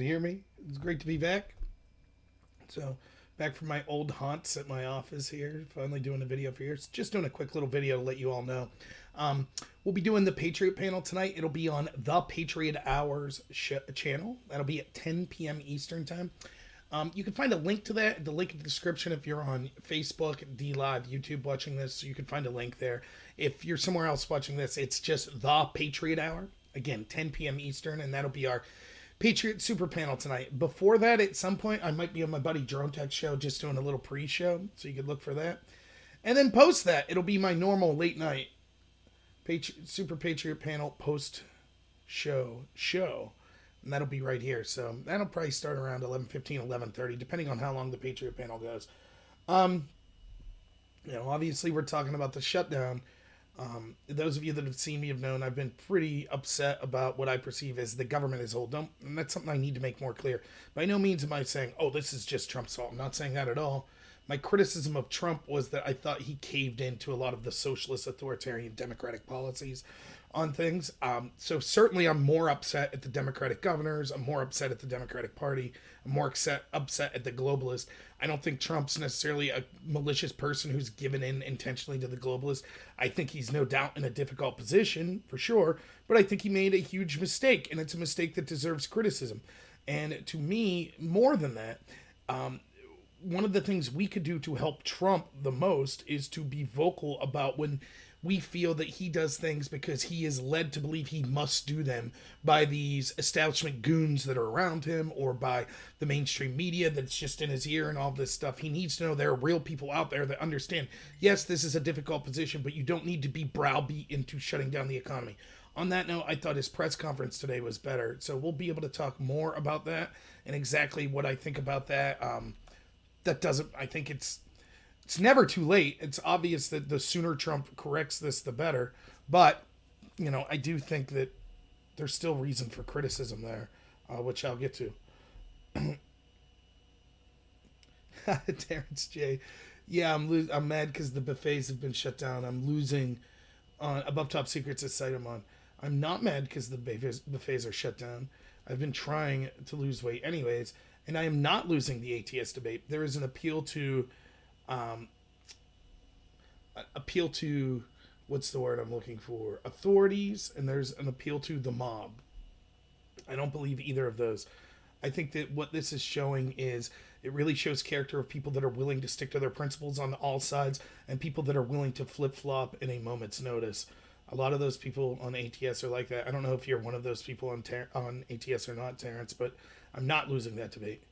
can hear me. It's great to be back. So, back from my old haunts at my office here. Finally doing a video for you. Just doing a quick little video to let you all know. Um, we'll be doing the Patriot panel tonight. It'll be on the Patriot Hours channel. That'll be at 10 p.m. Eastern Time. You can find a link to that, the link in the description if you're on Facebook, D Live, YouTube watching this. So you can find a link there. If you're somewhere else watching this, it's just the Patriot Hour. Again, 10 p.m. Eastern, and that'll be our Patriot Super Panel tonight. Before that, at some point, I might be on my buddy Drone Tech show just doing a little pre-show, so you could look for that. And then post that, it'll be my normal late night Super Patriot Panel post show. And that'll be right here. So that'll probably start around 11:15, 11:30, depending on how long the Patriot Panel goes. Obviously we're talking about the shutdown. Those of you that have seen me have known I've been pretty upset about what I perceive as the government as a whole. And that's something I need to make more clear. By no means am I saying, oh, this is just Trump's fault. I'm not saying that at all. My criticism of Trump was that I thought he caved into a lot of the socialist, authoritarian, democratic policies on things. So certainly I'm more upset at the Democratic governors. I'm more upset at the Democratic Party. I'm more upset at the globalists. I don't think Trump's necessarily a malicious person who's given in intentionally to the globalists. I think he's no doubt in a difficult position, for sure, but I think he made a huge mistake, and it's a mistake that deserves criticism. And to me, more than that, one of the things we could do to help Trump the most is to be vocal about when we feel that he does things because he is led to believe he must do them by these establishment goons that are around him or by the mainstream media that's just in his ear and all this stuff. He needs to know there are real people out there that understand, yes, this is a difficult position, but you don't need to be browbeat into shutting down the economy. On that note, I thought his press conference today was better. So we'll be able to talk more about that and exactly what I think about that. I think it's never too late. It's obvious that the sooner Trump corrects this, the better. But, I do think that there's still reason for criticism there, which I'll get to. Terrence J. Yeah, I'm mad because the buffets have been shut down. I'm losing on Above Top Secrets at site I'm on. I'm not mad because the buffets are shut down. I've been trying to lose weight anyways, and I am not losing the ATS debate. There is an appeal to what's the word I'm looking for? Authorities, and there's an appeal to the mob. I don't believe either of those. I think that what this is showing is it really shows character of people that are willing to stick to their principles on all sides and people that are willing to flip-flop in a moment's notice. A lot of those people on ATS are like that. I don't know if you're one of those people on ATS or not, Terrence, but I'm not losing that debate.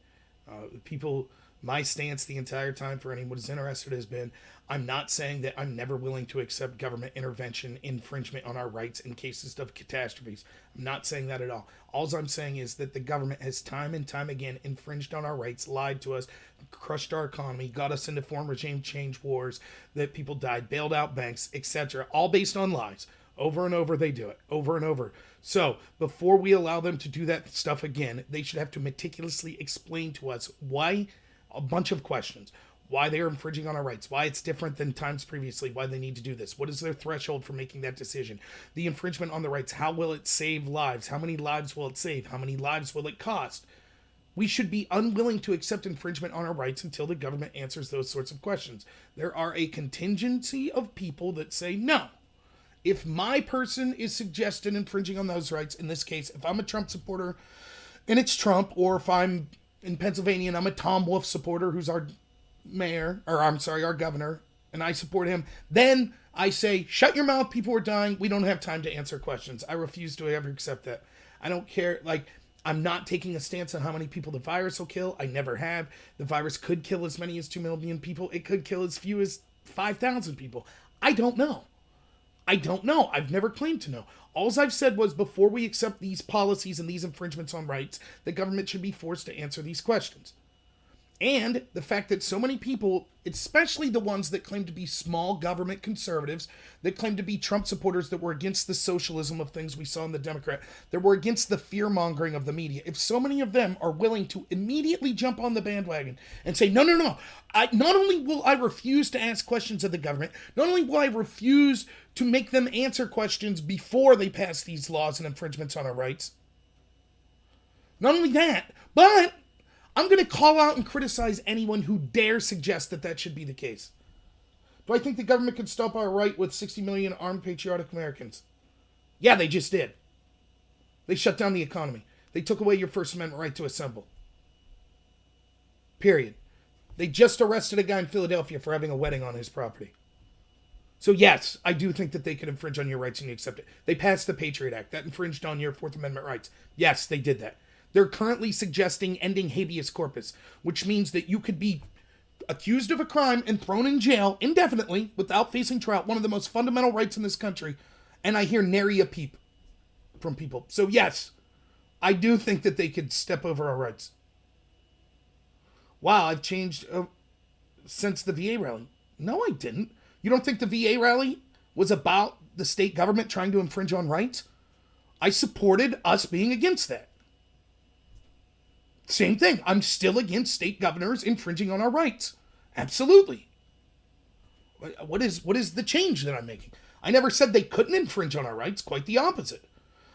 My stance the entire time for anyone who's interested has been, I'm not saying that I'm never willing to accept government intervention, infringement on our rights in cases of catastrophes. I'm not saying that at all. All I'm saying is that the government has time and time again infringed on our rights, lied to us, crushed our economy, got us into foreign regime change wars, that people died, bailed out banks, etc., all based on lies. Over and over they do it, over and over. So before we allow them to do that stuff again, they should have to meticulously explain to us why, a bunch of questions, why they are infringing on our rights, why it's different than times previously, why they need to do this, what is their threshold for making that decision, the infringement on the rights, how will it save lives, how many lives will it save, how many lives will it cost. We should be unwilling to accept infringement on our rights until the government answers those sorts of questions. There are a contingency of people that say no. If my person is suggested infringing on those rights, in this case, if I'm a Trump supporter and it's Trump, or if I'm in Pennsylvania and I'm a Tom Wolf supporter who's our our governor, and I support him, then I say, shut your mouth, people are dying, we don't have time to answer questions. I refuse to ever accept that. I don't care, I'm not taking a stance on how many people the virus will kill. I never have. The virus could kill as many as 2 million people. It could kill as few as 5,000 people. I don't know. I've never claimed to know. All I've said was before we accept these policies and these infringements on rights, the government should be forced to answer these questions. And the fact that so many people, especially the ones that claim to be small government conservatives, that claim to be Trump supporters that were against the socialism of things we saw in the Democrat, that were against the fear-mongering of the media, if so many of them are willing to immediately jump on the bandwagon and say, no, not only will I refuse to ask questions of the government, not only will I refuse to make them answer questions before they pass these laws and infringements on our rights, Not only that, but I'm going to call out and criticize anyone who dare suggest that that should be the case. Do I think the government could stop our right with 60 million armed patriotic Americans? Yeah, they just did. They shut down the economy. They took away your First Amendment right to assemble. Period. They just arrested a guy in Philadelphia for having a wedding on his property. So yes, I do think that they could infringe on your rights and you accept it. They passed the Patriot Act. That infringed on your Fourth Amendment rights. Yes, they did that. They're currently suggesting ending habeas corpus, which means that you could be accused of a crime and thrown in jail indefinitely without facing trial, one of the most fundamental rights in this country, and I hear nary a peep from people. So yes, I do think that they could step over our rights. Wow, I've changed since the VA rally. No, I didn't. You don't think the VA rally was about the state government trying to infringe on rights? I supported us being against that. Same thing. I'm still against state governors infringing on our rights. Absolutely. What is the change that I'm making? I never said they couldn't infringe on our rights. Quite the opposite.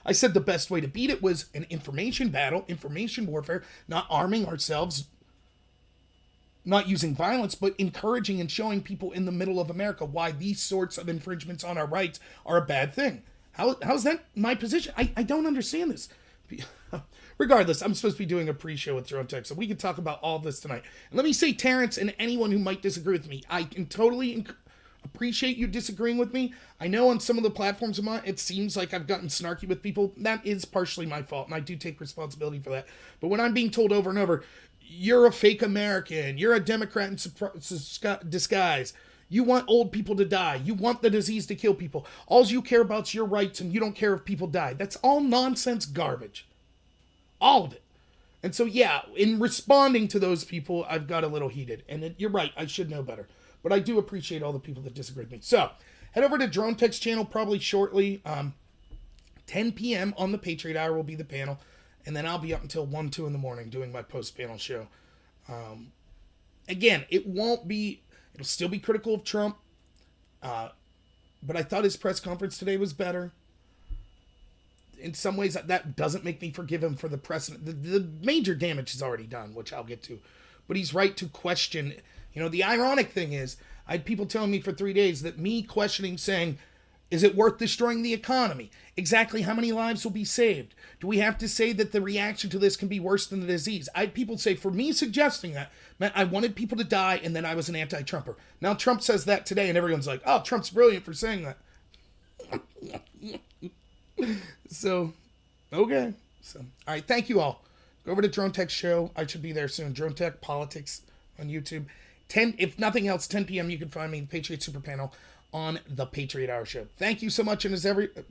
I said the best way to beat it was an information battle, information warfare, not arming ourselves, not using violence, but encouraging and showing people in the middle of America why these sorts of infringements on our rights are a bad thing. How's that my position? I don't understand this. Regardless, I'm supposed to be doing a pre-show with Drone Tech, so we can talk about all this tonight. And let me say, Terrence, and anyone who might disagree with me, I can totally appreciate you disagreeing with me. I know on some of the platforms of mine, it seems like I've gotten snarky with people. That is partially my fault, and I do take responsibility for that. But when I'm being told over and over, you're a fake American, you're a Democrat in disguise, you want old people to die, you want the disease to kill people, all you care about is your rights and you don't care if people die. That's all nonsense garbage. All of it. And so, yeah, in responding to those people, I've got a little heated. And you're right, I should know better. But I do appreciate all the people that disagree with me. So, head over to Drone Tech's channel probably shortly. 10 p.m. on the Patriot Hour will be the panel. And then I'll be up until 1, 2 in the morning doing my post-panel show. Again, it'll still be critical of Trump. But I thought his press conference today was better. In some ways, that doesn't make me forgive him for the precedent. The major damage is already done, which I'll get to. But he's right to question. You know, the ironic thing is, I had people telling me for 3 days that me questioning, saying, is it worth destroying the economy? Exactly how many lives will be saved? Do we have to say that the reaction to this can be worse than the disease? I had people say, for me suggesting that, meant I wanted people to die and then I was an anti-Trumper. Now Trump says that today and everyone's like, oh, Trump's brilliant for saying that. So, okay. So, all right. Thank you all. Go over to Drone Tech's show. I should be there soon. Drone Tech Politics on YouTube. 10, if nothing else, 10 p.m. You can find me in the Patriot Super Panel on the Patriot Hour show. Thank you so much. And as